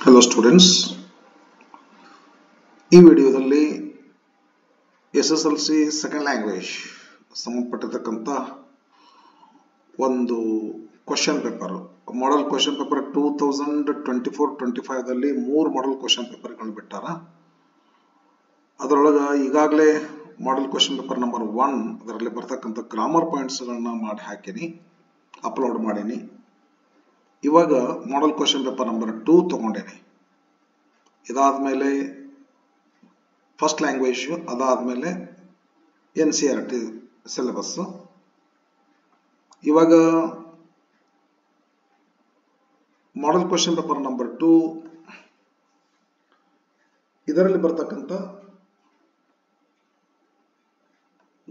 Hello students, ಈ ವಿಡಿಯೋದಲ್ಲಿ SSLC second language ಸಂಬಂಧಪಟ್ಟಿರತಕ್ಕಂತ ಒಂದು question paper model question paper 2024-25 ದಲ್ಲಿ ಮೂರು ಮಾಡೆಲ್ ಕ್ವೆಶ್ಚನ್ ಪೇಪರ್ ಗಳನ್ನು ಬಿಟ್ಟಾರ. ಅದರೊಳಗೆ ಈಗಾಗಲೇ ಮಾಡೆಲ್ ಕ್ವೆಶ್ಚನ್ ಪೇಪರ್ ನಂಬರ್ 1 ಅದರಲ್ಲಿ ಬರ್ತಕ್ಕಂತ ಗ್ರಾಮರ್ ಪಾಯಿಂಟ್ಸ್ ಗಳನ್ನು ಮಾಡಿ ಹಾಕಿನಿ, ಅಪ್ಲೋಡ್ ಮಾಡೀನಿ. ಇವಾಗ ಮಾಡೆಲ್ ಕ್ವೆಶ್ಚನ್ ಪೇಪರ್ ನಂಬರ್ 2 ತಗೊಂಡೇನಿ. ಇದಾದ್ಮೇಲೆ ಫಸ್ಟ್ ಲ್ಯಾಂಗ್ವೇಜ್, ಅದಾದ್ಮೇಲೆ NCERT ಸಿಲೆಬಸ್. ಇವಾಗ ಮಾಡೆಲ್ ಕ್ವೆಶ್ಚನ್ ಪೇಪರ್ ನಂಬರ್ 2 ಇದರಲ್ಲಿ ಬರ್ತಕ್ಕಂತ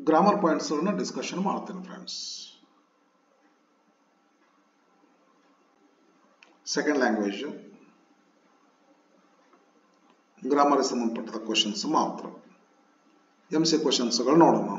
ಗ್ರಾಮರ್ ಪಾಯಿಂಟ್ಸ್ ಗಳನ್ನ ಡಿಸ್ಕಷನ್ ಮಾಡ್ತೇನೆ ಫ್ರೆಂಡ್ಸ್. ಸೆಕೆಂಡ್ ಲ್ಯಾಂಗ್ವೇಜ್ ಗ್ರಾಮರ್ ಸಂಬಂಧಪಟ್ಟ ಕ್ವೆಶ್ಚನ್ಸ್ ಮಾತ್ರ. MC ಕ್ವೆಶ್ಚನ್ಸ್ ಗಳು ನೋಡೋಣ.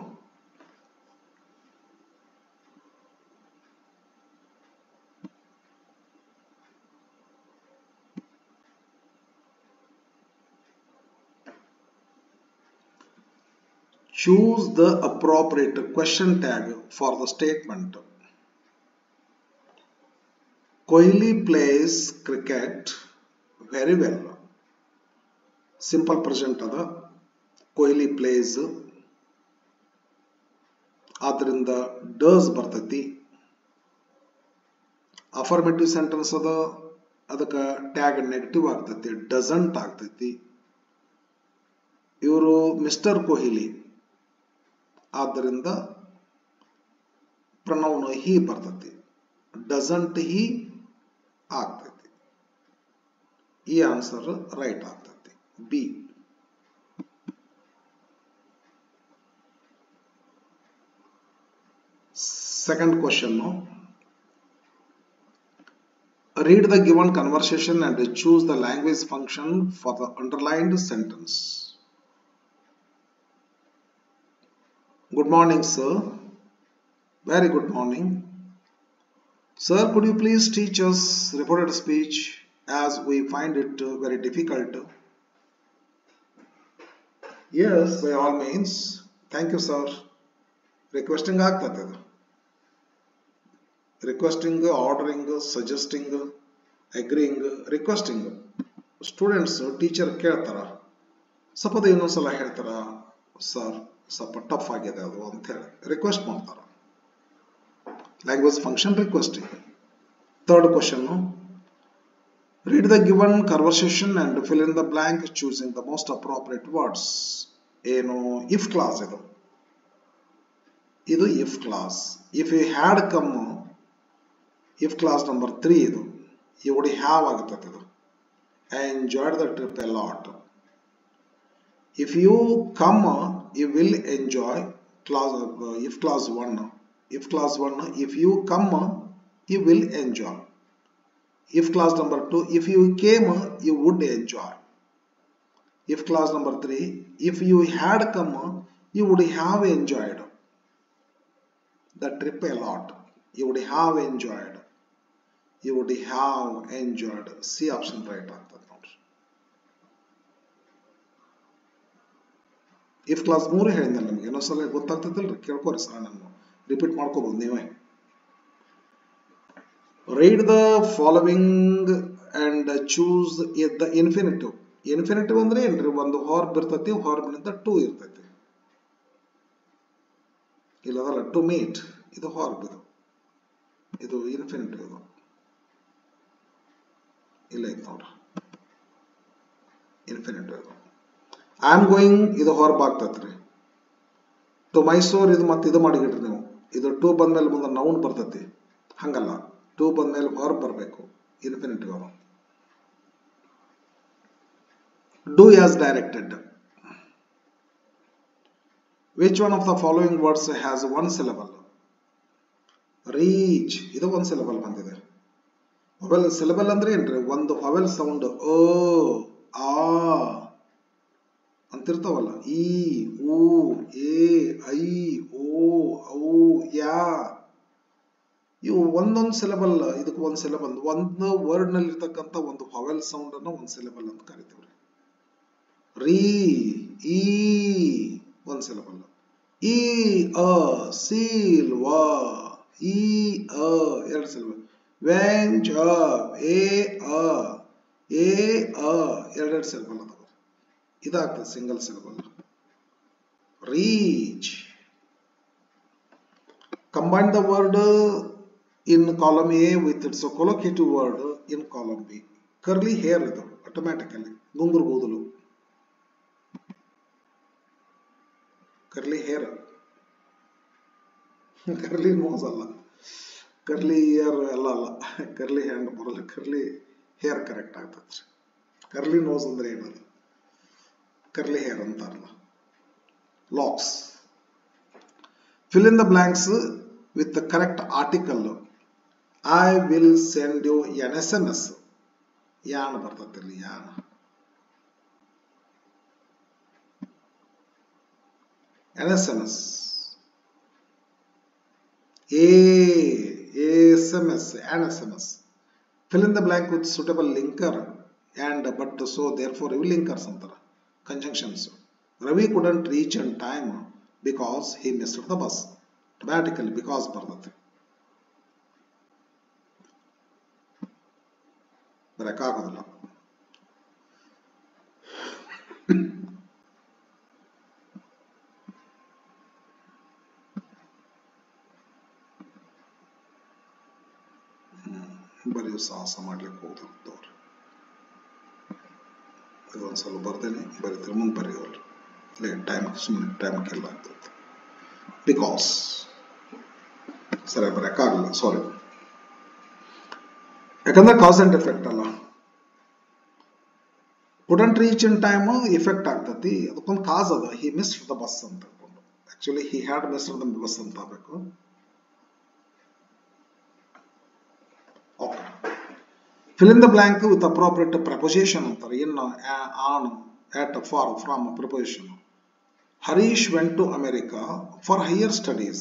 Choose the appropriate question tag for the statement. Kohli plays cricket very well. Simple present ada. Kohli plays. ಆದ್ರಿಂದ does ಬರ್ತೈತಿ. Affirmative sentence ಅದ, ಅದಕ್ಕೆ ಟ್ಯಾಗ್ ನೆಗೆಟಿವ್ ಆಗ್ತೈತಿ, ಡಸಂಟ್ ಆಗ್ತೈತಿ. ಇವರು ಮಿಸ್ಟರ್ ಕೊಹ್ಲಿ, ಆದ್ದರಿಂದ ಪ್ರನೌನ್ ಹಿ ಬರ್ತೈತಿ, ಡಸಂಟ್ ಹಿ ಆಗ್ತೈತಿ. ಈ ಆನ್ಸರ್ ರೈಟ್ ಆಗ್ತೈತಿ, B. Second question. Read the given conversation and choose the language function for the underlined sentence. Good morning, sir. Very good morning. Sir, could you please teach us reported speech as we find it very difficult? Yes, by all means. Thank you, sir. Requesting ಆಗ್ತದೆ. Requesting, ordering, suggesting, agreeing, requesting. Students teacher ಕೇಳ್ತಾರ, ಸ್ವಲ್ಪ ಇನ್ನೊಂದ್ಸಲ ಹೇಳ್ತಾರ, sir ಸ್ವಲ್ಪ tough ಆಗಿದೆ ಅದು ಅಂತ ಹೇಳಿ ರಿಕ್ವೆಸ್ಟ್ ಮಾಡ್ತಾರ. Language function requesting. Third question. Read the given conversation and fill in the blank choosing the most appropriate words. ಏನು ಇಫ್ ಕ್ಲಾಸ್ ಇದು if clause. If you had come, if class number 3 ಇದು, you would have ಆಗುತ್ತದೆ ಇದು. I enjoyed the trip a lot. If you come, you will enjoy. Class if class 1, if you come, you will enjoy. If class number 2, if you came, you would enjoy. If class number 3, if you had come, you would have enjoyed the trip a lot. You would have enjoyed. You would have enjoyed. C option right ಆಗ್ತದೆ ನೋಡ್ರಿ. If clause 3 ಹೇಳಿದ್ನಲ್ಲ ನಿಮಗೆ, ಇನ್ನೊಂದ್ಸಲ ಗೊತ್ತಾಗ್ತದಲ್ರಿ, ಕೇಳ್ಕೋರಿ sir, ನಾನು repeat ಮಾಡ್ಕೋಬಹುದು ನೀವೇ. Read the following and choose the infinitive. Infinitive ಅಂದ್ರೆ ಏನ್ರಿ? ಒಂದು ಹಾರ್ಬ್ ಇರ್ತೈತಿ, ಹಾರ್ಬ್ನಿಂದ ಟು ಇರ್ತೈತಿ. ಇಲ್ಲದಲ್ಲ ಟು ಮೀಟ್, ಇದು ಹಾರ್ಬ್, ಇದು ಇನ್ಫಿನಿಟಿವ್. ಇದು ಇಲ್ಲ ಐತೆ ನೋಡ್ರಿ, ಇನ್ಫಿನಿಟಿವ್. ಐ ಆಮ್ ಗೋಯಿಂಗ್ ಇದು ಹಾರ್ಬ್ ಆಗ್ತೈತ್ರಿ. ಟು ಮೈಸೂರ್ ಇದು ಮತ್ತೆ ಇದು ಮಾಡಿಗಿಡ್ರಿ ನೀವು. ಇದು ಟು ಬಂದ್ಮೇಲೆ ಮುಂದೆ ನೌನ್ ಬರ್ತೈತಿ, ಹಂಗಲ್ಲ, ಟು ಬಂದ್ಮೇಲೆ ಹಾರ್ಬ್ ಬರಬೇಕು, ಇನ್ಫಿನಿಟಿವ್. ಅದು do as directed. Which one of the following words has one syllable? Reach ಇದು ಒಂದು ಸಿಲೆಬಲ್ ಬಂದಿದೆ. ವವೆಲ್ ಸಿಲೆಬಲ್ ಅಂದ್ರೆ ಏನ್ರಿ? ಒಂದು ವವೆಲ್ ಸೌಂಡ್ ಅ, ಆ ಅಂತಿರ್ತಾವಲ್ಲ, ಈ, ಉ, ಎ, ಐ, ಓ, ಔ, ಯಾ. ಇವು ಒಂದೊಂದು ಸಿಲೆಬಲ್, ಇದಕ್ಕೆ ಒಂದು ಸಿಲೆಬಲ್, ಒಂದು ವರ್ಡ್ ನಲ್ಲಿ ಇರ್ತಕ್ಕಂಥ ಒಂದು ವಾವೆಲ್ ಸೌಂಡ್ ಅನ್ನು ಒಂದು ಸಿಲೆಬಲ್ ಅಂತ ಕರಿತೀವಿ. ರೀ, ಈ ಒಂದು ಸಿಲೆಬಲ್, ಈ ಅ, ಸೀಲ್ ವ, ಈ ಅ ಎರಡು ಸಿಲೆಬಲ್, ವೆಂಚ್ ಎ ಅ, ಎ ಅ ಎರಡೆರಡು ಸಿಲೆಬಲ್ ಅದಾವ. ಇದಾಗ್ತದೆ single syllable. Reach, combine the word in column A with its collocative word in column B. Curly hair ಇದು automatically ಗುಂಗುರು ಕೂದಲು, curly hair, curly nose ಅಲ್ಲ, curly ear ಎಲ್ಲ ಅಲ್ಲ, curly hand ಬರಲ್ಲ, curly hair correct ಆಗ್ತದೆ. curly nose ಅಂದ್ರೆ ಏನದು, curly hair ಅಂತಾರಲ್ಲ. locks, fill in the blanks with the correct article. I will send you an SMS. ಯಾನ್ ಬರ್ತತಿಲ್ಲಿ, ಯಾನ್. An SMS. SMS, an SMS. Fill in the blank with suitable linker and but so therefore iವು linkers ಅಂತಾರ, conjunctions. Ravi couldn't reach in time because he missed the bus. Automatically because ಬರ್ತದೆ. ಬರಕ್ಕಾಗೋದಿಲ್ಲ. ಬರೆಯೋ ಸಾಹಸ ಮಾಡ್ಲಿಕ್ಕೆ ಹೋದವ್ರು ಇದೊಂದ್ಸಲ ಬರ್ದೇನೆ ಬರೀತಾರೆ, ಮುಂದೆ ಬರೆಯೋರು time, ಸುಮ್ಮನೆ time ಕೆಲ್ಲ ಆಗ್ತದೆ. Because ಸರಿ ಬರಕ್ಕಾಗಲ್ಲ, ಸಾರಿ. ಯಾಕಂದ್ರೆ ಕಾಸ್ ಅಂಡ್ ಎಫೆಕ್ಟ್ ಅಲ್ಲ. Couldn't reach in time effect ಆಗ್ತತಿ, ಅದಕ್ಕೊಂದು ಕಾಸ್ ಅದ. ಹಿ ಮಿಸ್ಡ್ ದ ಬಸ್ ಅಂತ ಹೇಳ್ಕೊಂಡು, actually he had missed the bus ಅಂತ ಆಗಬೇಕು. Okay, fill in the blank with appropriate preposition ಅಂತಾರೆ. in, on, at, for, from preposition. Harish went to America for higher studies.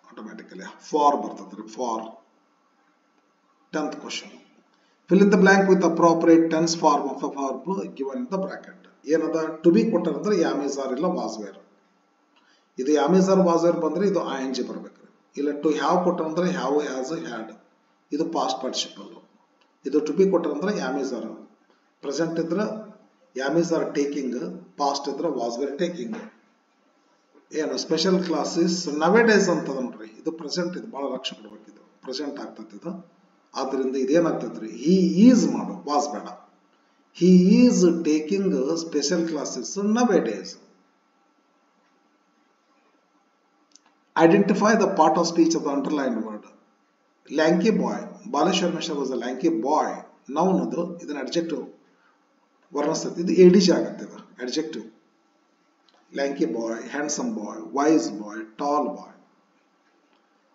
Automatically for ಬರ್ತದೆ, for. 10th question. Fill in the blank with appropriate tense form of a verb given in the bracket. ಏನದ to be ಕೊಟ್ಟರಂದ್ರೆ ಯಾಮಿಜಾರ್ ಇಲ್ಲ ವಾಸ್ವೇರ್. ಇದು ಯಾಮಿಜಾರ್ ವಾಸ್ವೇರ್ ಬಂದ್ರೆ ಇದು ING ಬರ್ಬೇಕು. ಇಲ್ಲ to have ಕೊಟ್ಟರಂದ್ರೆ ಹ್ಯಾವ್, ಹ್ಯಾಸ್, ಹ್ಯಾಡ್, ಇದು ಪಾಸ್ಟ್ ಪಾರ್ಟಿಸಿಪಲ್. ಇದು ಟು ಬಿ ಕೊಟ್ಟರಂದ್ರೆ ಯಾಮಿಜಾರ್, ಪ್ರೆಸೆಂಟ್ ಇದ್ರೆ ಯಾಮಿಜಾರ್ ಟೇಕಿಂಗ್, ಪಾಸ್ಟ್ ಇದ್ರೆ ವಾಸ್ವೇರ್ ಟೇಕಿಂಗ್. ಏನು ಸ್ಪೆಷಲ್ ಕ್ಲಾಸಸ್ ನವೆ ಡೇಸ್ ಅಂತದ ನೋಡ್ರಿ, ಇದು ಪ್ರೆಸೆಂಟ್, ಇದು ಬಹಳ ಲಕ್ಷ ಕೊಡ್ಬೇಕು, ಇದು ಪ್ರೆಸೆಂಟ್ ಆಗ್ತದೆ ಇದು. ಆದ್ರಿಂದ ಇದೇನಾಗ್ತದ್ರಿ, ಹಿ ಈಸ್ ಮಾಡು, ವಾಸ್ ಬೇಡ. He is taking special classes nowadays. Identify the part of speech of the underline word. Lanky boy, Baleshwar Mishra was a lanky boy. Noun ಅದು, ಇದನ್ನ ಅಡ್ಜೆಕ್ಟಿವ್ ವರ್ಣಿಸ್ತದೆ, ಇದು ADJ ಆಗತ್ತೆ, ಇದು adjective. Lanky boy, handsome boy, wise boy, tall boy.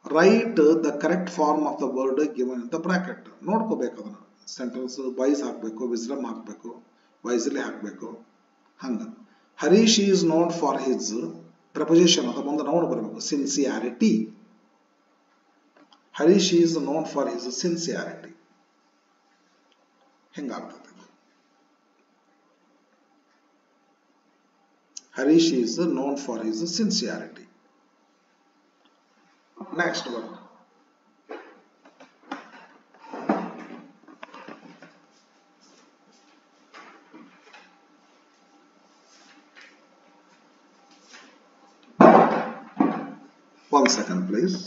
Write the correct form of the word given in the bracket. ನೋಡ್ಕೋಬೇಕು ಅದನ್ನ, sentence wise ಹಾಕಬೇಕು, wisdom ಹಾಕಬೇಕು, ವೈಸ್ಲಿ ಹಾಕಬೇಕು, ಹಂಗ. Harish is known for his, preposition ಅದ ಮುಂದೆ ನೋಡ್ ಬರಬೇಕು, sincerity. Harish is known for his sincerity. ಹೆಂಗಾಗ್ತದೆ, Harish is known for his sincerity. Next one. One second, please.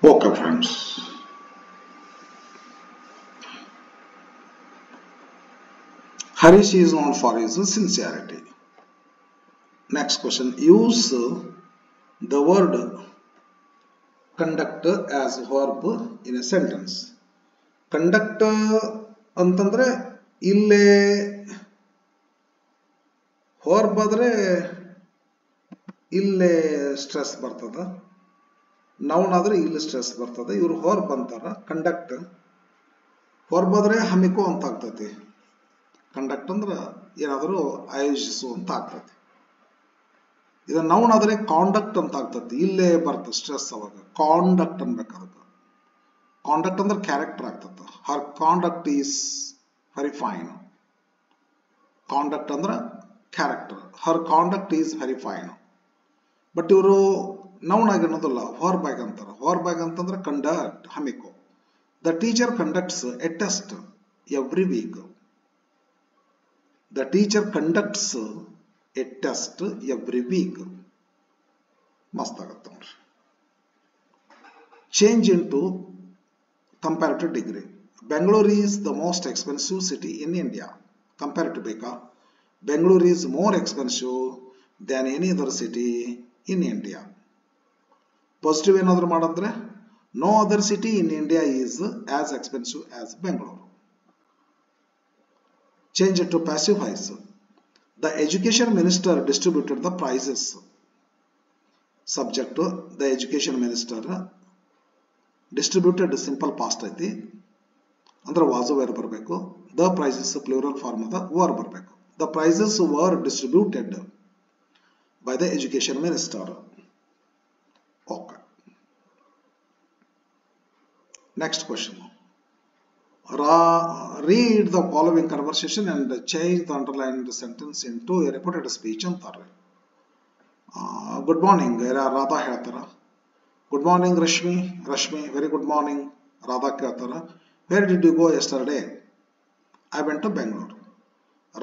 Okay, friends. Harish is known for his sincerity. Next question. Use the word conduct as verb in a sentence. Conduct ಅಂತಂದ್ರೆ ಇಲ್ಲೇ verb ಆದ್ರೆ ಇಲ್ಲೇ stress ಬರ್ತದ, noun ಆದ್ರೆ ಇಲ್ಲಿ stress ಬರ್ತದೆ. ಇವರು verb ಅಂತಾರ ಕಂಡಕ್ಟ್. ವರ್ಬ್ ಆದ್ರೆ ಹಮ್ಮಿಕೋ ಅಂತ ಆಗ್ತೈತಿ. ಕಂಡಕ್ಟ್ ಅಂದ್ರ ಏನಾದರೂ ಆಯೋಜಿಸು ಅಂತ ಆಗ್ತೈತಿ. ಇದು ನೌನ್ ಆದ್ರೆ ಕಾಂಡಕ್ಟ್ ಅಂತ ಆಗ್ತೈತಿ. ಇಲ್ಲೇ ಬರ್ತದೆ ಸ್ಟ್ರೆಸ್. ಅವಾಗ ಕಾಂಡಕ್ಟ್ ಅನ್ಬೇಕು. ಅದಕ್ಕೆ ಕಾಂಡಕ್ಟ್ ಅಂದ್ರೆ ಕ್ಯಾರೆಕ್ಟರ್ ಆಗ್ತದ. Her conduct is very fine. Conduct ಅಂದ್ರೆ character. Her conduct is very fine. But ಇವರು ನೌನ್ ಆಗಿ ಅನ್ನೋದಿಲ್ಲ, ವರ್ಬ್ ಆಗಿ ಅಂತಾರ. ವರ್ಬ್ ಆಗಿ ಅಂತಂದ್ರೆ ಕಂಡಕ್ಟ್ ಹಮ್ಮಿಕೋ. The teacher conducts a test every week. The teacher conducts a test every week. ಮಸ್ತ್ ಆಗುತ್ತೆ ನೋಡ್ರಿ. Change into comparative degree. Bangalore is the most expensive city in India. Comparative ಬೇಕಾ? Bangalore is more expensive than any other city in India. Positive ಏನಾದರೂ ಮಾಡಿದ್ರೆ no other city in India is as expensive as Bangalore. Change it to passive voice. The education minister distributed the prizes. Subject to the education minister distributed simple past ಐತಿ ಅಂದ್ರೆ was were ಬರಬೇಕು. The prizes plural form ಅದ were ಬರಬೇಕು. The prizes were distributed by the education minister. Okay. Next question. Read the following conversation and change the underlined sentence into a reported speech ಅಂತಾರೆ. Good morning Radha ಹೇಳ್ತಾರ. Good morning Rashmi. Rashmi very good morning. Radha ಕೇಳ್ತಾರ where did you go yesterday? I went to Bengaluru.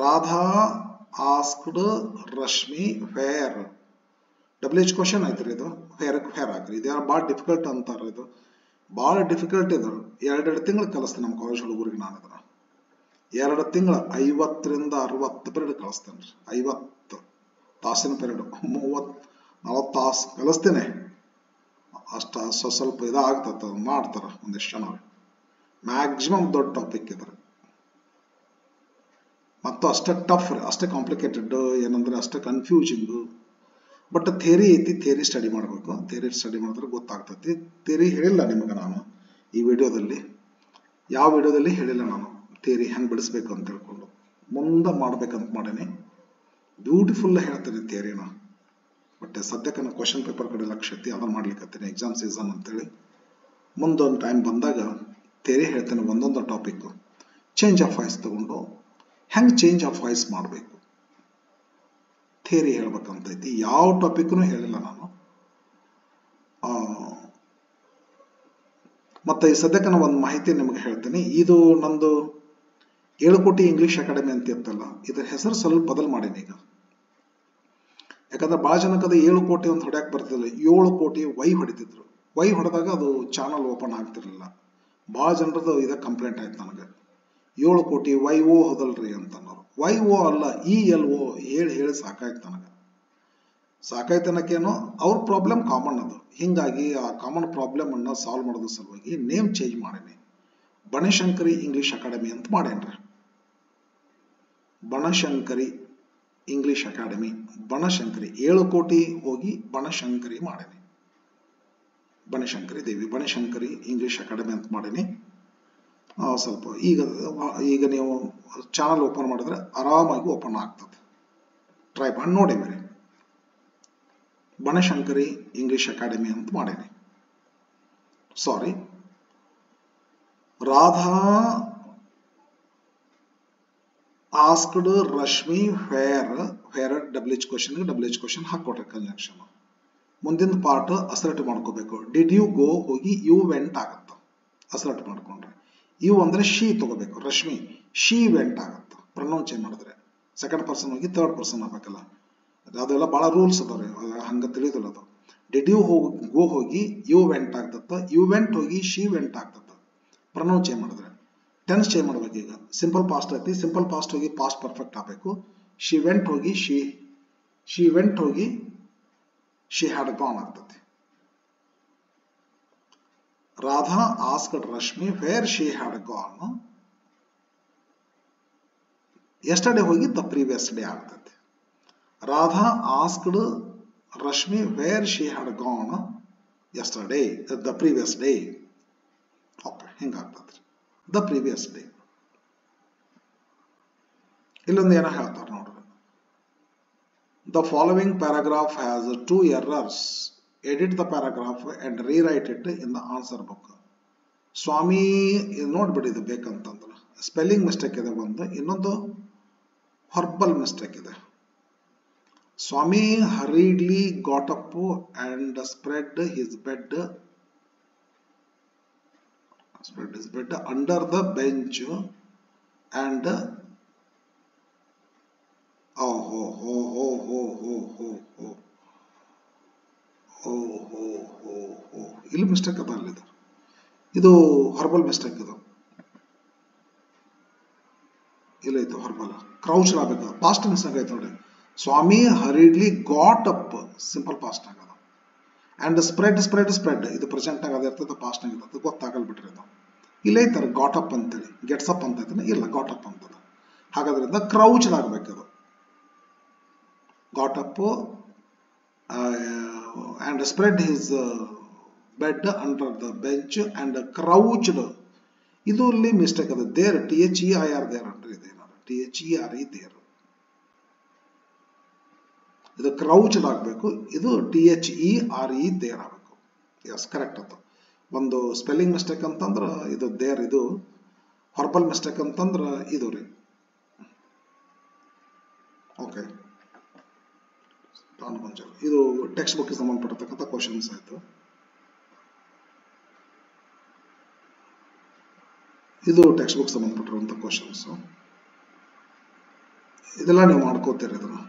Radha asked Rashmi where. WH question ಐತ್ರಿ ಇದು. Wear ಹಾಕ್ರಿ. ಇದು ಭಾಳ difficult ಅಂತಾರ. ಇದು ಭಾಳ ಡಿಫಿಕಲ್ಟ್ ಇದ್ರು. 2 ತಿಂಗಳು ಕಲಿಸ್ತೇನೆ ನಮ್ಮ ಕಾಲೇಜ್ ಹುಡುಗರಿಗೆ. ನಾನು ಇದನ್ನ 2 ತಿಂಗಳು 50ರಿಂದ 60 ಪೀರಿಯಡ್ ಕಲಿಸ್ತೇನೆ. 50 ತಾಸಿನ ಪೀರಿಯಡ್ 30-40 ತಾಸು ಕಲಿಸ್ತೇನೆ. ಅಷ್ಟ ಸ್ವಲ್ಪ ಇದಾಗ್ತದೆ. ಮಾಡ್ತಾರ ಒಂದಿಷ್ಟು ಜನ. ಮ್ಯಾಕ್ಸಿಮಮ್ ದೊಡ್ಡ ಟಾಪಿಕ್ ಇದ್ರೆ ಮತ್ತು ಅಷ್ಟೇ ಟಫ್, ಅಷ್ಟೇ ಕಾಂಪ್ಲಿಕೇಟೆಡ್, ಏನಂದ್ರೆ ಅಷ್ಟೇ ಕನ್ಫ್ಯೂಸಿಂಗ್. ಬಟ್ ಥಿಯರಿ ಐತಿ. ಥಿಯರಿ ಸ್ಟಡಿ ಮಾಡಬೇಕು. ಥಿಯರಿ ಸ್ಟಡಿ ಮಾಡಿದ್ರೆ ಗೊತ್ತಾಗ್ತೈತಿ. ಥಿಯರಿ ಹೇಳಿಲ್ಲ ನಿಮಗೆ ನಾನು ಈ ವಿಡಿಯೋದಲ್ಲಿ. ಯಾವ ವಿಡಿಯೋದಲ್ಲಿ ಹೇಳಿಲ್ಲ ನಾನು ಥಿಯರಿ ಹೆಂಗೆ ಬಿಡಿಸ್ಬೇಕು ಅಂತ ತಿಳ್ಕೊಂಡು. ಮುಂದೆ ಮಾಡ್ಬೇಕಂತ ಮಾಡೀನಿ. ಬ್ಯೂಟಿಫುಲ್ ಹೇಳ್ತೇನೆ ಥಿಯರಿನ. ಬಟ್ ಸದ್ಯಕ್ಕೆ ನಾನು ಕ್ವಶನ್ ಪೇಪರ್ ಕಡೆ ಲಕ್ಷ್ಯ ಐತಿ. ಅದನ್ನು ಮಾಡ್ಲಿಕ್ಕತ್ತೀನಿ. ಎಕ್ಸಾಮ್ ಸೀಸನ್ ಅಂತೇಳಿ. ಮುಂದೊಂದು ಟೈಮ್ ಬಂದಾಗ ಥಿಯರಿ ಹೇಳ್ತೇನೆ. ಒಂದೊಂದು ಟಾಪಿಕ್ ಚೇಂಜ್ ಆಫ್ ವಾಯ್ಸ್ ತಗೊಂಡು ಹೆಂಗೆ ಚೇಂಜ್ ಆಫ್ ವಾಯ್ಸ್ ಮಾಡಬೇಕು ಥಿಯರಿ ಹೇಳ್ಬೇಕಂತೈತಿ. ಯಾವ ಟಾಪಿಕ್ನು ಹೇಳಿಲ್ಲ ನಾನು. ಮತ್ತೆ ಈ ಸದ್ಯಕ್ಕೆ ನಾನು ಒಂದು ಮಾಹಿತಿ ನಿಮಗೆ ಹೇಳ್ತೀನಿ. ಇದು ನಂದು 7 ಕೋಟಿ ಇಂಗ್ಲಿಷ್ ಅಕಾಡೆಮಿ ಅಂತ ಇರ್ತಲ್ಲ, ಇದ್ರ ಹೆಸರು ಸ್ವಲ್ಪ ಬದಲು ಮಾಡೀನಿ ಈಗ. ಯಾಕಂದ್ರೆ ಭಾಳ ಜನಕ್ಕದು 7 ಕೋಟಿ ಅಂತ ಹೊಡ್ಯಾಕ್ ಬರ್ತಿಲ್ಲ. 7 ಕೋಟಿ ವೈ ಹೊಡಿತಿದ್ರು. ವೈ ಹೊಡೆದಾಗ ಅದು ಚಾನಲ್ ಓಪನ್ ಆಗ್ತಿರ್ಲಿಲ್ಲ. ಭಾಳ ಜನರದು ಇದ ಕಂಪ್ಲೇಂಟ್ ಆಯ್ತು ನನಗೆ. 7 ಕೋಟಿ YO ಹೋದಲ್ರಿ ಅಂತ ಅನ್ನೋರು. YO ಅಲ್ಲ, ELO ಹೇಳಿ ಸಾಕಾಯ್ತು ನನಗೆ. ಸಾಕಾಯ್ತು ಅನ್ನೋಕ್ಕೇನೋ ಅವ್ರ ಪ್ರಾಬ್ಲಮ್ ಕಾಮನ್ ಅದು. ಹಿಂಗಾಗಿ ಆ ಕಾಮನ್ ಪ್ರಾಬ್ಲಮ್ ಅನ್ನ ಸಾಲ್ವ್ ಮಾಡೋದ್ರ ಸಲುವಾಗಿ ನೇಮ್ ಚೇಂಜ್ ಮಾಡೀನಿ. ಬನಶಂಕರಿ ಇಂಗ್ಲಿಷ್ ಅಕಾಡೆಮಿ ಅಂತ ಮಾಡೇನ್ರಿ. Banashankari English academy. ಬನಶಂಕರಿ 7 ಕೋಟಿ ಹೋಗಿ ಬನಶಂಕರಿ ಮಾಡೀನಿ. ಬನಶಂಕರಿ ದೇವಿ ಬನಶಂಕರಿ ಇಂಗ್ಲಿಷ್ ಅಕಾಡೆಮಿ ಅಂತ ಮಾಡೀನಿ. ಸ್ವಲ್ಪ ಈಗ ನೀವು ಚಾನಲ್ ಓಪನ್ ಮಾಡಿದ್ರೆ ಆರಾಮಾಗಿ ಓಪನ್ ಆಗ್ತದೆ. ಟ್ರೈ ಮಾಡಿ ನೋಡಿ ಬೇರೆ. ಬನಶಂಕರಿ ಇಂಗ್ಲಿಷ್ ಅಕಾಡೆಮಿ ಅಂತ ಮಾಡೀನಿ. Sorry, Radha asked Rashmi where WH question ಹಾಕೊಟ್ರೆ ಕಂಜಂಕ್ಷನ್. ಮುಂದಿನ ಪಾರ್ಟ್ ಅಸರ್ಟ್ ಮಾಡ್ಕೋಬೇಕು. ಡಿಡ್ ಯು ಗೋ ಹೋಗಿ ಯು ವೆಂಟ್ ಆಗತ್ತ. ಅಸರ್ಟ್ ಮಾಡ್ಕೊಂಡ್ರೆ ಯು ಅಂದ್ರೆ ಶಿ ತಗೋಬೇಕು. ರಶ್ಮಿ ಶಿ ವೆಂಟ್ ಆಗತ್ತ. ಪ್ರೊನೌನ್ ಚೇಂಜ್ ಮಾಡಿದ್ರೆ ಸೆಕೆಂಡ್ ಪರ್ಸನ್ ಹೋಗಿ ಥರ್ಡ್ ಪರ್ಸನ್ ಆಗ್ಬೇಕಲ್ಲ. ಅದೆಲ್ಲ ಭಾಳ ರೂಲ್ಸ್ ಅದಾವ್ರಿ. ಹಂಗ ತಿಳಿದಿಲ್ಲ ಅದು. ಡಿಡ್ ಯು ಗೋ ಹೋಗಿ ಯು ವೆಂಟ್ ಆಗ್ತತ್ತ, ಯು ವೆಂಟ್ ಹೋಗಿ ಶಿ ವೆಂಟ್ ಆಗ್ತತ್ತ. ಪ್ರನೌನ್ ಚೇಂಜ್ ಮಾಡಿದ್ರೆ ಟೆನ್ಸ್ ಚೇಂಜ್ ಮಾಡ್ಬೇಕು. ಈಗ ಸಿಂಪಲ್ ಪಾಸ್ಟ್ ಐತಿ, ಸಿಂಪಲ್ ಪಾಸ್ಟ್ ಹೋಗಿ ಪಾಸ್ಟ್ ಪರ್ಫೆಕ್ಟ್ ಆಗಬೇಕು. ಶಿ ವೆಂಟ್ ಹೋಗಿ ಶಿ ವೆಂಟ್ ಹೋಗಿ ಶಿ ಹ್ಯಾಡ್ ಗಾನ್ ಆಗ್ತತಿ. Radha asked Rashmi where she had gone. Yesterday ಹೋಗಿ ದ ಪ್ರೀವಿಯಸ್ ಡೇ ಆಗ್ತತಿ. Radha asked Rashmi where she had gone yesterday the previous day. Okay, ಹಿಂಗಾಗ್ತದ್ರಿ the previous day. ಇಲ್ಲೊಂದು ಏನೋ ಹೇಳ್ತಾರೆ ನೋಡ್ರಿ. The following paragraph has 2 errors. Edit the paragraph and rewrite it in the answer book. Swami ಇದು ನೋಡ್ಬಿಡಿ, ಇದು ಬೇಕಂತಂದ್ರೆ spelling mistake ಇದೆ ಒಂದು, ಇನ್ನೊಂದು ವರ್ಬಲ್ ಮಿಸ್ಟೇಕ್ ಇದೆ. ಸ್ವಾಮಿ hurriedly got up and spread his bed under the bench and ಇಲ್ಲಿ ಮಿಸ್ಟೇಕ್ ಅದ, ಅಲ್ಲಿದೆ. ಇದು ಹರ್ಬಲ್ ಮಿಸ್ಟೇಕ್. ಇದು ಇಲ್ಲ, ಇದು ಹರ್ಬಲ್ ಕ್ರೌಚ್ ಆಗಬೇಕು. ಪಾಸ್ಟ್ ಟೆನ್ಸ್ ಆಗೈತೆ ನೋಡಿ. Swami hurriedly got up simple past ಆಗದ. ಅಂಡ್ ಸ್ಪ್ರೆಡ್ ಇದು ಪ್ರೆಸೆಂಟ್ ಆಗದ ಇರ್ತದೆ, ಪಾಸ್ಟ್ ಆಗಿರ್ತದೆ, ಗೊತ್ತಾಗಲ್ ಬಿಟ್ರಿ. ಇದು ಇಲ್ಲ ಐತಾರೆ ಗಾಟ್ ಅಪ್ ಅಂತೇಳಿ, ಗೆಟ್ಸ್ ಅಪ್ ಅಂತ ಐತಾನೆ, ಇಲ್ಲ ಗಾಟ್ ಅಪ್ ಅಂತದ. ಹಾಗಾದ್ರಿಂದ ಕ್ರೌಚ್ ಆಗಬೇಕದು. Got up and spread his bed under the bench and crouched. ಇದು ಅಲ್ಲಿ ಮಿಸ್ಟೇಕ್ ಅದ. ದೇರ್ THEIR ದೇರ್ ಅಂದ್ರೆ ಇದೆ, THERE ದೇರ್. ಇದು ಕ್ರೌಚ್ಡ್ ಆಗಬೇಕು, ಇದು THERE ದೇರ್ ಆಗಬೇಕು. ಎಸ್, ಕರೆಕ್ಟ್ ಅದು. ಒಂದು ಸ್ಪೆಲ್ಲಿಂಗ್ ಮಿಸ್ಟೇಕ್ ಅಂತಂದ್ರ ಇದು ದೇರ್, ಇದು ವರ್ಬಲ್ ಮಿಸ್ಟೇಕ್ ಅಂತಂದ್ರ ಇದು ರೀ. ಓಕೆ, ಇದು ಟೆಕ್ಸ್ಟ್ ಬುಕ್ ಸಂಬಂಧಪಟ್ಟತಕ್ಕಂಥ ಕ್ವಶನ್ಸ್ ಆಯ್ತು. ಇದು ಟೆಕ್ಸ್ಟ್ ಬುಕ್ ಸಂಬಂಧಪಟ್ಟಿರುವಂಥ ಕ್ವಶನ್ಸ್. ಇದೆಲ್ಲ ನೀವು ಮಾಡ್ಕೋತೀರಿ. ಇದನ್ನು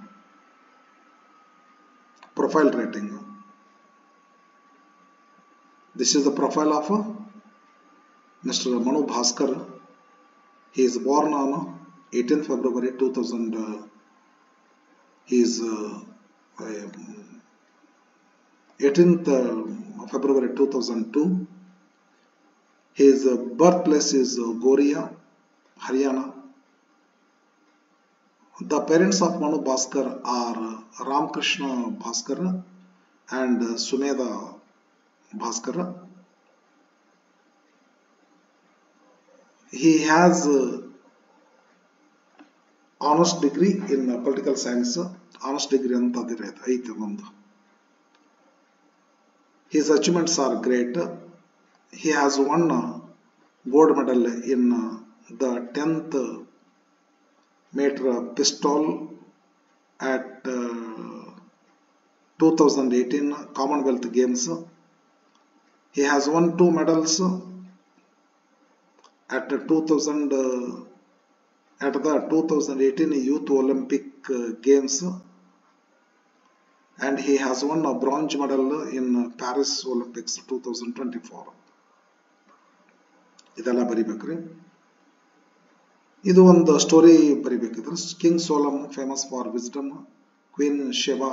profile rating. This is the profile of Mr. Manu Bhaskar. He is born on 18th February 2000. He is 18th February 2002. His birthplace is Goria, Haryana. The parents of Manu Bhaskar are Ramkrishna Bhaskar and Sumedha Bhaskar. He has honors degree in political science. Honors degree antadire ಐತೆ ಒಂದು. His achievements are great. He has won gold medal in the 10th meter pistol at 2018 Commonwealth Games. He has won 2 medals at the 2018 Youth Olympic Games, and he has won a bronze medal in Paris Olympics 2024. ಇದೆಲ್ಲ ಬರಿಬೇಕ್ರಿ. ಇದು ಒಂದು story ಬರಿಬೇಕಿದ್ರೆ, king Solomon famous for wisdom. Queen Sheba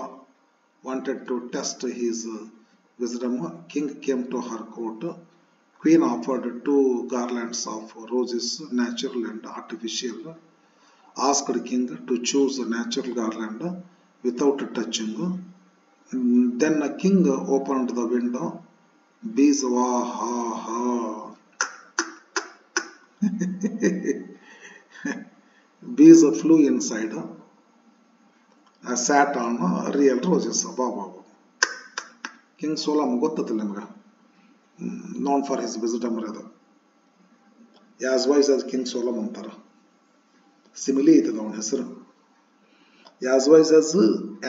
wanted to test his wisdom. King came to her court. Queen offered 2 garlands of roses, natural and artificial. Asked king to choose a natural garland without touching. Then the king opened the window. Bees bees flew inside. Sat on real roses. King Solomon ಗೊತ್ತಲ್ಲ ನಿಮಗೆ, known for his wisdom. As wise as King Solomon ಅಂತಾರ. Simile ಐತದ ಅವನ ಹೆಸರು. As wise as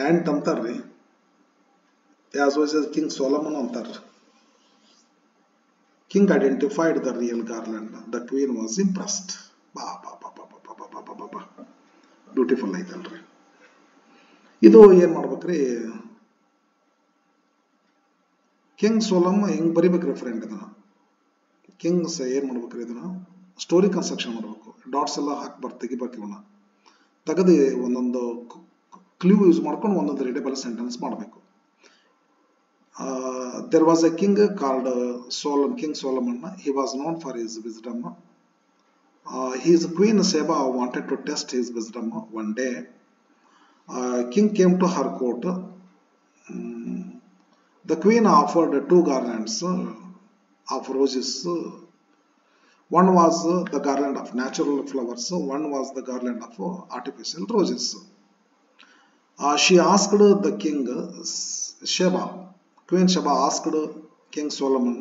ant ಅಂತಾರ್ರಿ, as wise as King Solomon ಅಂತಾರ. King identified the real garland. The queen was impressed. Beautiful ಐತಲ್ರಿ. ಇದು ಏನ್ ಮಾಡ್ಬೇಕ್ರಿ, ಕಿಂಗ್ ಸೋಲಮ್ ಹಿಂಗೆ ಬರಿಬೇಕ್ರಿ ಫ್ರೆಂಡ್. ಇದನ್ನ ಕಿಂಗ್ಸ್ ಏನು ಮಾಡ್ಬೇಕ್ರಿ, ಇದನ್ನ ಸ್ಟೋರಿ ಕನ್ಸ್ಟ್ರಕ್ಷನ್ ಮಾಡಬೇಕು. ಡಾಟ್ಸ್ ಎಲ್ಲ ಹಾಕಿ ತೆಗಿಬೇಕು. ಇವನ್ನ ತೆಗೆದು ಒಂದೊಂದು ಕ್ಲೂ ಯೂಸ್ ಮಾಡ್ಕೊಂಡು ಒಂದೊಂದು ರೀಡೇಬಲ್ ಸೆಂಟೆನ್ಸ್ ಮಾಡಬೇಕು. There was a king called Solomon, King Solomon. He was known for his wisdom. His queen Sheba wanted to test his wisdom. One day, king came to her court. The queen offered 2 garlands of roses. One was the garland of natural flowers, one was the garland of artificial roses. She asked the king Sheba, Queen Sheba asked King Solomon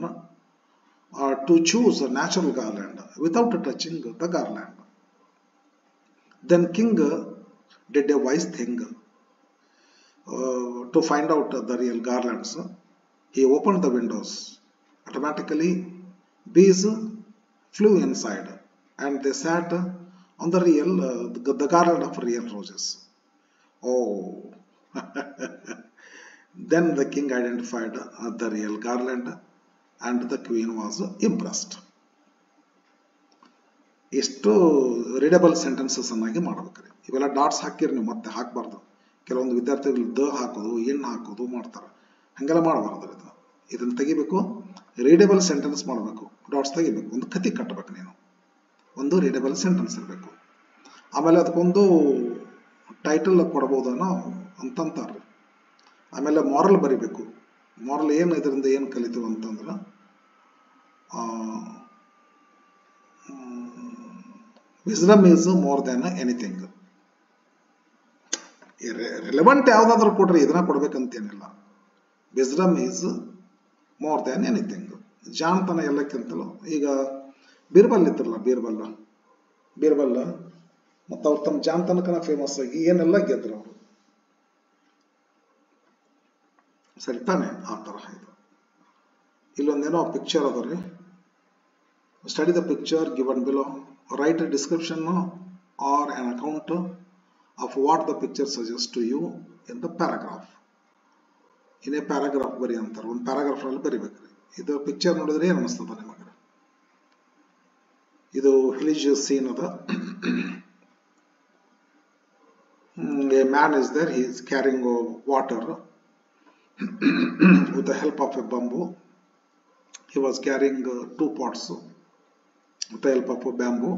to choose a natural garland without touching the garland. Then king did a wise thing to find out the real garlands. He opened the windows. Automatically, bees flew inside and they sat on the garland of real roses. Oh. Then the king identified the real garland and the queen was impressed. ಇಷ್ಟು readable sentences ಅನ್ನಾಗಿ ಮಾಡಬೇಕ್ರಿ. ಇವೆಲ್ಲ dots ಹಾಕಿರಿ, ನೀವು ಮತ್ತೆ ಹಾಕಬಾರ್ದು. ಕೆಲವೊಂದು ವಿದ್ಯಾರ್ಥಿಗಳು the ಹಾಕೋದು ಎನ್ ಹಾಕೋದು ಮಾಡ್ತಾರೆ, ಹಂಗೆಲ್ಲ ಮಾಡಬಾರ್ದು. ಇದನ್ನು ತೆಗಿಬೇಕು, ರೀಡೇಬಲ್ ಸೆಂಟೆನ್ಸ್ ಮಾಡಬೇಕು, ಡಾಟ್ಸ್ ತೆಗಿಬೇಕು. ಒಂದು ಕತೆ ಕಟ್ಟಬೇಕು, ನೀನು ಒಂದು ರೀಡೇಬಲ್ ಸೆಂಟೆನ್ಸ್ ಇರಬೇಕು. ಆಮೇಲೆ ಅದಕ್ಕೊಂದು ಟೈಟಲ್ ಕೊಡ್ಬೋದನೋ ಅಂತಂತಾರೆ. ಆಮೇಲೆ ಮಾರಲ್ ಬರಿಬೇಕು. ಮಾರಲ್ ಏನು, ಇದರಿಂದ ಏನು ಕಲಿತೀವಿ ಅಂತಂದ್ರೆ wisdom is more than anything. Relevant ಯಾವುದಾದ್ರೂ ಕೊಡ್ರಿ, ಇದನ್ನ ಕೊಡ್ಬೇಕಂತೇನಿಲ್ಲ. Wisdom is more than anything. ಜಾಣತನ ಎಲ್ಲಕ್ಕಿಂತಲೂ. ಈಗ ಬೀರ್ಬಲ್ ಇದ್ರಲ್ಲ, ಬೀರ್ಬಲ್ ಮತ್ತು ಅವ್ರು ತಮ್ಮ ಜಾಣತನಕನ ಫೇಮಸ್ ಆಗಿ ಏನೆಲ್ಲ ಗೆದ್ರು ಅವರು. ಸರಿ ತಾನೆ? ಆ ಥರ ಇದು. ಇಲ್ಲೊಂದೇನೋ ಪಿಕ್ಚರ್ ಅದ ರೀ. Study the picture given below. Write a description or an account of what the picture suggest to you in the paragraph. ಇನ್ನೇ ಪ್ಯಾರಾಗ್ರಾಫ್ ಬರಿ ಅಂತಾರೆ. ಒಂದು ಪ್ಯಾರಾಗ್ರಾಫ್ನಲ್ಲಿ ಬರಿಬೇಕ್ರಿ. ಇದು ಪಿಕ್ಚರ್ ನೋಡಿದ್ರೆ ಏನು ಅನಿಸ್ತದ ನಿಮಗೆ? ಇದು ರಿಲಿಜಿಯಸ್ ಸೀನ್ ಅದ. A man is there. He is carrying water with the help of a bamboo. He was carrying 2 pots with the help of a bamboo.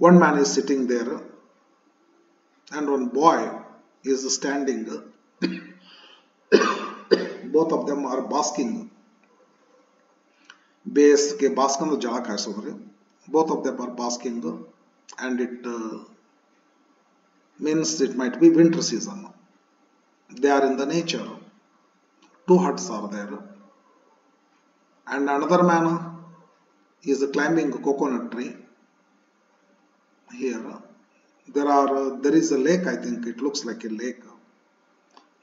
One man is sitting there and one boy is standing. Both of them are basking. Base ke baskan jala kaisodre. Both of them are basking, and it means it might be winter season. They are in the nature. 2 huts are there, and another man is climbing a coconut tree. Here there is a lake. I think it looks like a lake.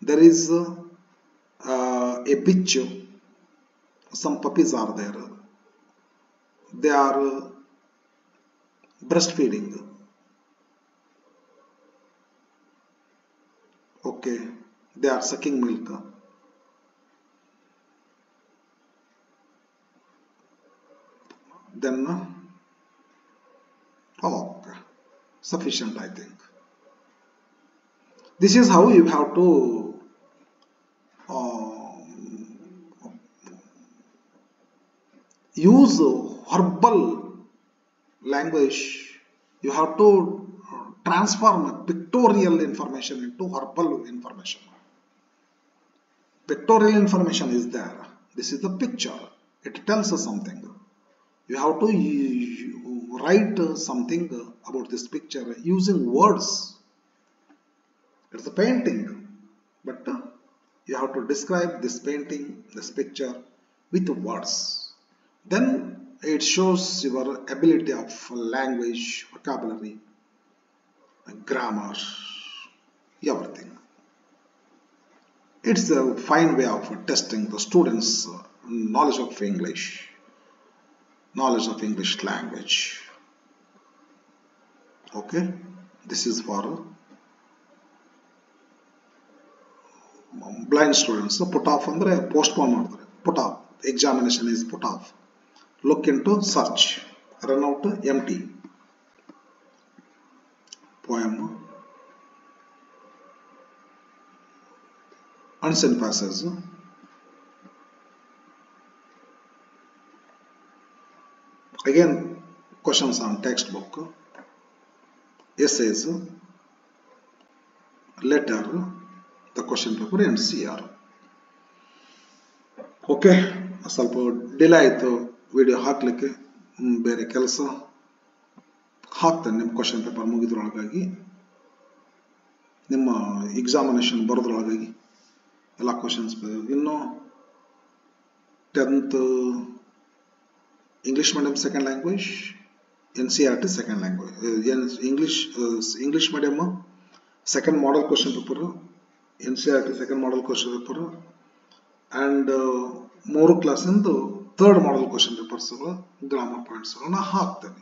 There is a beach. Some puppies are there. They are breastfeeding. Okay, they are sucking milk. Then okay, sufficient, I think. This is how you have to use verbal language. You have to transform pictorial information into verbal information. Pictorial information is there. This is the picture. It tells us something. You have to write something about this picture using words. It's a painting, but you have to describe this painting, this picture with words. Then it shows your ability of language, vocabulary, grammar, everything. It's a fine way of testing the students' knowledge of English, knowledge of English language. Okay, this is for blind students put off ಅಂದರೆ postpone ಮಾಡ್ತಾರೆ. Put off examination is put off. Look into search, run out empty. poem, unseen passage, again questions on textbook, essays, letter, the question paper NCR. Okay, ಸ್ವಲ್ಪ delay ಆಯಿತು video ಹಾಕ್ಲಿಕ್ಕೆ, ಬೇರೆ ಕೆಲಸ ಹಾಕ್ತೇನೆ. ನಿಮ್ಮ question paper ಮುಗಿದ್ರೊಳಗಾಗಿ, ನಿಮ್ಮ examination ಬರೋದ್ರೊಳಗಾಗಿ ಎಲ್ಲ questions. ಇನ್ನು 10th English medium second language, NCERT second language, English medium second model question paper, NCERT second model question paper, and 3 ಕ್ಲಾಸಿಂದು ಥರ್ಡ್ ಮಾಡೆಲ್ ಕ್ವಶನ್ ಪೇಪರ್ಸ್ಗಳು, ಗ್ರಾಮರ್ ಪಾಯಿಂಟ್ಸ್ಗಳನ್ನ ಹಾಕ್ತೇನೆ.